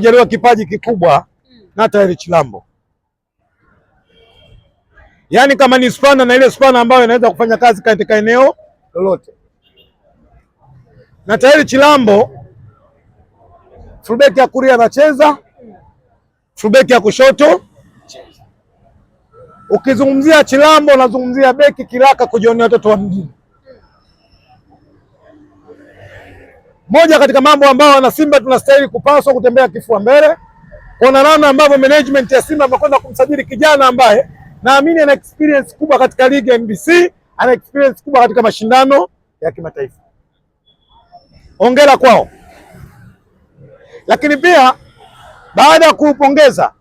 aliojaliwa kipaji kikubwa na Tahiri Chilambo. Yaani kama ni spana na ile spana ambayo inaweza kufanya kazi katika eneo lolote. Na Tahiri Chilambo fullback ya kulia anacheza, fullback ya kushoto. Ukizungumzia Chilambo unazungumzia beki kiraka kujionea watoto wa mjini. Moja katika mambo ambayo wana Simba tunastahili kupaswa kutembea kifua mbele. Kuna namna ambavyo management ya Simba wamekwenda kumsajili kijana ambaye naamini ana experience kubwa katika ligi ya NBC, ana experience kubwa katika mashindano ya kimataifa. Hongera kwao. Lakini pia baada ya kuupongeza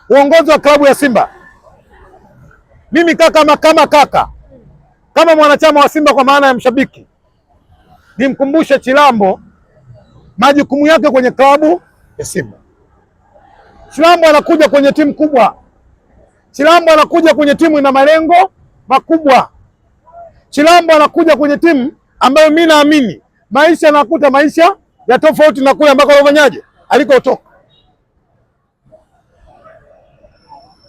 uongozi wa klabu ya Simba, mimi kama mwanachama wa Simba kwa maana ya mshabiki, nimkumbushe Chilambo majukumu yake kwenye klabu ya Simba. Chilambo anakuja kwenye timu kubwa. Chilambo anakuja kwenye timu ina malengo makubwa. Chilambo anakuja kwenye timu ambayo mimi naamini maisha yanakuta maisha ya tofauti na kule ambako anafanyaje alikotoka.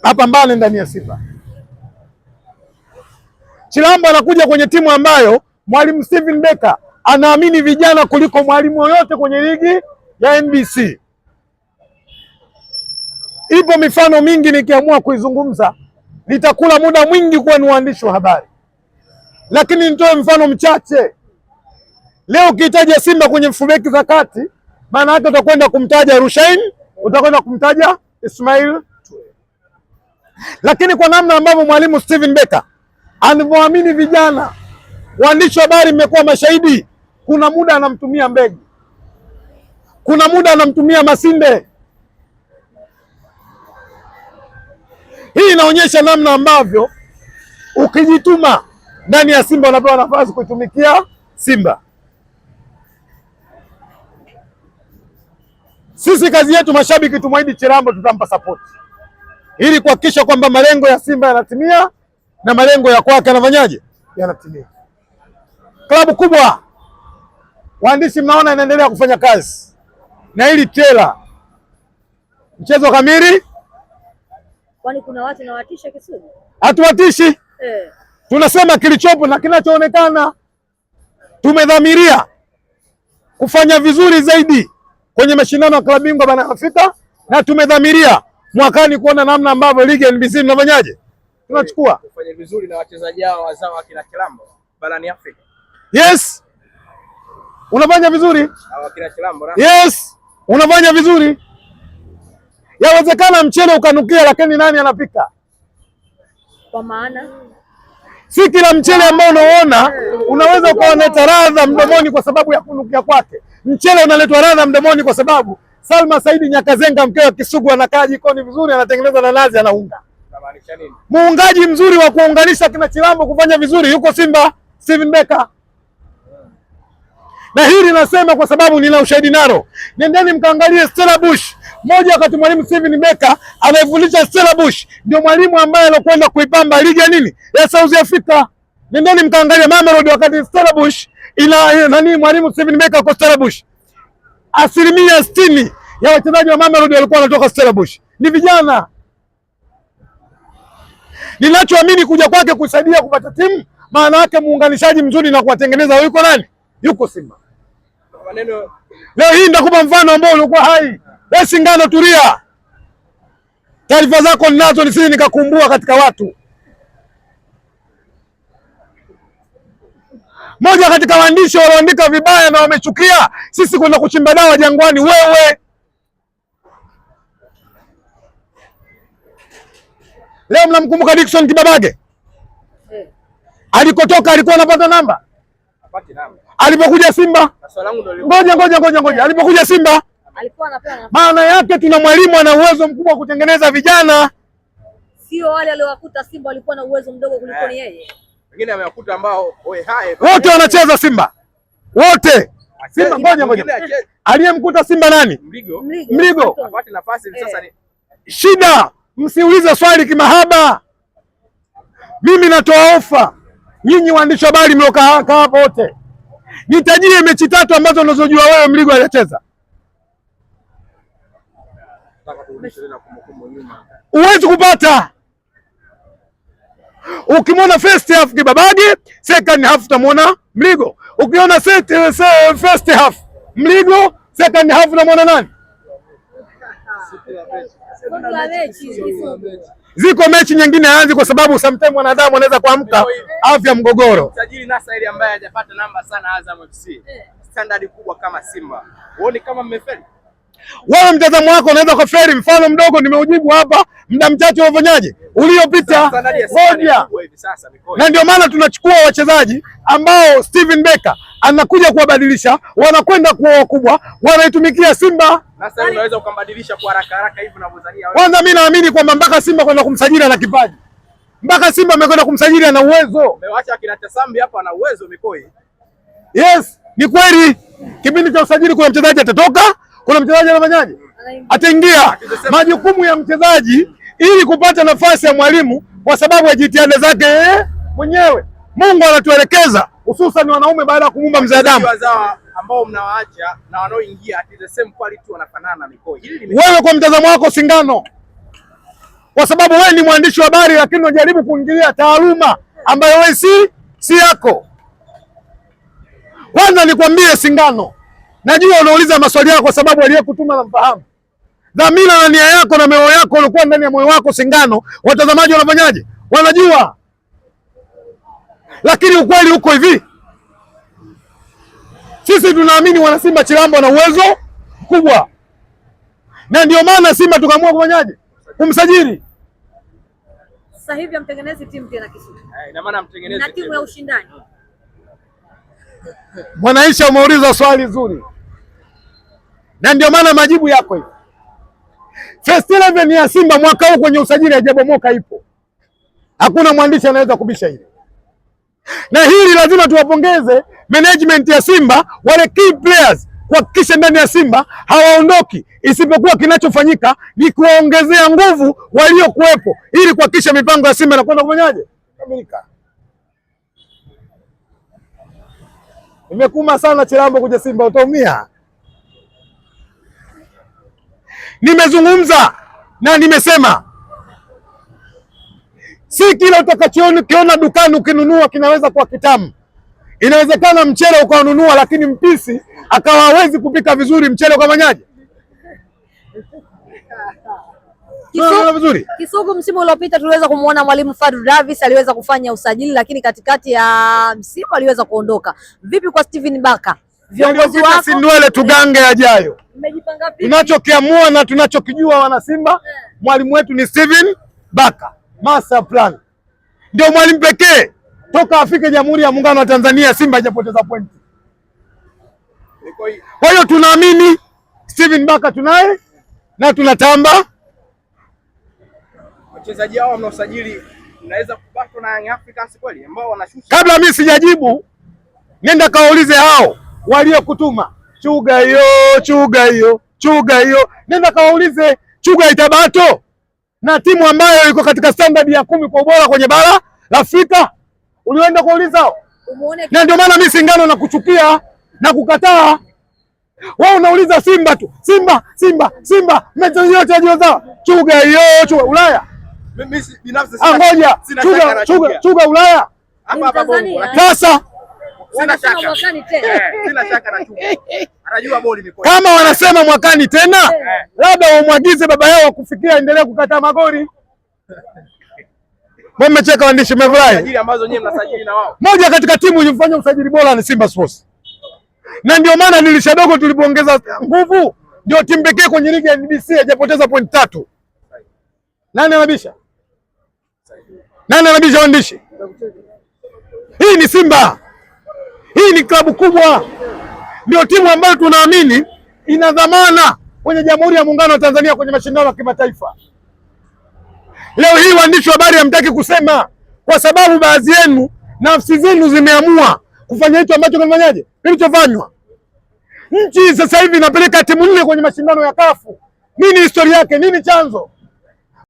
Apambane ndani ya Simba. Chilambo anakuja kwenye timu ambayo mwalimu Steven Becker anaamini vijana kuliko mwalimu yoyote kwenye ligi ya NBC. Ipo mifano mingi, nikiamua kuizungumza nitakula muda mwingi kuwa ni waandishi wa habari, lakini nitoe mfano mchache. Leo ukitaja Simba kwenye fullback za kati, maana yake utakwenda kumtaja Rushain, utakwenda kumtaja Ismail. Lakini kwa namna ambavyo mwalimu Steven Becker anavyoamini vijana, waandishi wa habari mmekuwa mashahidi, kuna muda anamtumia Mbegu, kuna muda anamtumia Masinde. Hii inaonyesha namna ambavyo ukijituma ndani ya Simba unapewa nafasi kuitumikia Simba. Sisi kazi yetu mashabiki, tumwahidi Chilambo tutampa support ili kuhakikisha kwamba malengo ya Simba yanatimia na malengo ya kwake anafanyaje yanatimia. Klabu kubwa, waandishi mnaona inaendelea kufanya kazi na hili tela mchezo kamili. Kwani kuna watu nawatisha Kisugu? Hatuwatishi. Tunasema kilichopo na kinachoonekana. Tumedhamiria kufanya vizuri zaidi kwenye mashindano ya klabu bingwa barani Afrika, na tumedhamiria mwakani kuona namna ambavyo ligi ya NBC mnafanyaje tunachukua kufanya vizuri na wachezaji hao wazao akina Chilambo barani Afrika. Yes, unafanya vizuri. Akina Chilambo na yes, unafanya vizuri. Yawezekana mchele ukanukia, lakini nani anapika? Kwa maana si kila mchele ambao unaona unaweza ukaoneta ladha mdomoni kwa sababu ya kunukia kwake. Mchele unaletwa ladha mdomoni kwa sababu Salma Saidi Nyakazenga, mkeo wa Kisugu, anakaa jikoni vizuri, anatengeneza na nazi, anaunga. Unamaanisha nini? Muungaji mzuri wa kuunganisha kina Chilambo kufanya vizuri yuko Simba, Steven Becker. Na hili nasema kwa sababu nina ushahidi nalo. Nendeni mkaangalie Stella Bush. Moja wakati mwalimu Steven Becker anayefundisha Stella Bush ndio mwalimu ambaye alokwenda kuipamba ligi ya nini? Ya South Africa. Nendeni mkaangalie Mamelodi wakati Stella Bush mwalimu Steven Becker kwa Stella Bush. 60% ya wachezaji wa Mamelodi walikuwa wanatoka Stella Bush. Ni vijana. Ninachoamini kuja kwake kusaidia kupata timu, maana yake muunganishaji mzuri na kuwatengeneza yuko nani? Yuko Simba. Leo hii ndakupa mfano ambao ulikuwa hai. Wewe Ngano, tulia. Taarifa zako ninazo nisije nikakumbua katika watu. Moja katika waandishi walioandika vibaya na wamechukia sisi kwenda kuchimba dawa Jangwani, wewe. Leo mnamkumbuka Dickson Kibabage? Alikotoka alikuwa anapata namba? Apati namba. Alipokuja Simba? Ngoja. Alipokuja Simba alikuwa anapewa. Maana yake tuna mwalimu ana uwezo mkubwa kutengeneza vijana. Sio wale waliowakuta Simba walikuwa na uwezo mdogo kuliko ni yeye. Wengine amewakuta ambao wote wanacheza Simba. Wote. Simba ngoja. Aliyemkuta Simba nani? Mligo. Apati nafasi sasa ni shida. Msiulize swali kimahaba. Mimi natoa ofa. Nyinyi waandishi wa habari mliokaa hapa wote, nitajie mechi 3 ambazo unazojua wewe Mligo hajacheza. Huwezi kupata. Ukimwona first half Kibabage, second half utamwona Mligo. Ukiona first half Mligo, second half utamwona nani? Ziko mechi nyingine haanzi kwa sababu sometimes wanadamu wanaweza kuamka afya mgogoro. Msajili Nassr ambaye hajapata namba sana Azam FC. Standard kubwa kama Simba. Uone kama mmefeli? Wewe mtazamo wako unaweza kufeli. Mfano mdogo nimeujibu hapa muda mchache unafanyaje uliopita moja. Na ndio maana tunachukua wachezaji ambao Steven Becker anakuja kuwabadilisha, wanakwenda kuwa wakubwa, wanaitumikia Simba. Sasa unaweza ukambadilisha kwa haraka haraka hivi unavyodhania wewe. Kwanza mimi naamini kwamba mpaka Simba kwenda kumsajili ana kipaji. Mpaka Simba amekwenda kumsajili ana uwezo. Umewacha akina Tasambi hapa ana uwezo Mikoi. Yes, ni kweli. Kipindi cha usajili kuna mchezaji atatoka, kuna mchezaji anafanyaje? Ataingia. Majukumu ya mchezaji ili kupata nafasi ya mwalimu kwa sababu ya jitihada zake mwenyewe. Mungu anatuelekeza hususan wanaume baada ya kumuumba mzadamu. Ambao mnawaacha na wanaoingia at the same quality wanafanana Mikoi. Wewe kwa mtazamo wako Singano, kwa sababu wewe ni mwandishi wa habari lakini unajaribu kuingilia taaluma ambayo wewe si yako. Kwanza nikwambie Singano, najua unauliza maswali yako kwa sababu aliyekutuma namfahamu. Dhamira na nia yako na moyo wako ulikuwa ndani ya moyo wako Singano, watazamaji wanafanyaje? Wanajua. Lakini ukweli uko hivi. Sisi tunaamini wana Simba Chilambo na uwezo mkubwa. Na ndio maana Simba tukaamua kufanyaje? Kumsajili. Sasa hivi amtengeneze timu tena Kisugu. Ina maana amtengeneze na timu ya ushindani. Mwanaisha umeuliza swali zuri. Na ndio maana majibu yako hivi. First 11 ya Simba mwaka huu kwenye usajili hajabomoka ipo. Hakuna mwandishi anaweza kubisha hili. Na hili lazima tuwapongeze management ya Simba, wale key players kuhakikisha ndani ya Simba hawaondoki, isipokuwa kinachofanyika ni kuwaongezea nguvu waliokuwepo ili kuhakikisha mipango ya Simba inakwenda kufanyaje? Kamilika. Nimekuma sana Chilambo kuja Simba utaumia. Nimezungumza na nimesema si kila utakachokiona dukani ukinunua kinaweza kuwa kitamu. Inawezekana mchele ukaununua lakini mpisi akawa hawezi kupika vizuri, mchele ukafanyaje? Kisugu, msimu uliopita tuliweza kumuona mwalimu Fadlu Davis aliweza kufanya usajili lakini katikati ya msimu aliweza kuondoka. Vipi kwa Steven Becker? Viongozi wako si ndwele tugange yajayo. Mmejipanga vipi? Tunachokiamua na tunachokijua wana Simba, mwalimu wetu ni Steven Becker. Master plan. Ndio mwalimu pekee toka afike Jamhuri ya Muungano wa Tanzania Simba hajapoteza pointi. Kwa hiyo tunaamini Steven Becker tunaye na tunatamba. Wachezaji hao mnaosajili mnaweza kubaki na Young Africans kweli ambao wanashusha. Kabla mimi sijajibu, nenda kaulize hao waliokutuma. Chuga hiyo. Nenda kaulize Chuga Itabato na timu ambayo iko katika standard ya 10 kwa ubora kwenye bara la Afrika. Ulienda kuuliza? Na ndio maana mimi Singano na kuchukia na kukataa. Wao unauliza Simba tu. Simba. Mechi yote yajiozao. Chuga hiyo, Ulaya. Mimi binafsi ngoja. Chuga Ulaya. Hapa Bongo. Sasa sina shaka. Sina shaka na Chuga. Anajua boli ni kama wanasema mwakani tena, labda wamwagize baba yao kufikia endelee kukataa magoli. Mmecheka waandishi, mmefurahi. Sajili ambazo nyewe mnasajili na wao. Moja katika timu ilifanya usajili bora ni Simba Sports. Na ndio maana dirisha dogo tulipoongeza nguvu, ndio timu pekee kwenye ligi ya NBC hajapoteza point 3. Nani anabisha? Waandishi? Hii ni Simba. Hii ni klabu kubwa. Ndio timu ambayo tunaamini ina dhamana kwenye Jamhuri ya Muungano wa Tanzania kwenye mashindano ya kimataifa. Leo hii waandishi wa habari hamtaki kusema kwa sababu baadhi yenu nafsi zenu zimeamua kufanya hicho ambacho kinafanyaje? Kilichofanywa. Nchi sasa hivi inapeleka timu 4 kwenye mashindano ya kafu. Nini historia yake? Nini chanzo?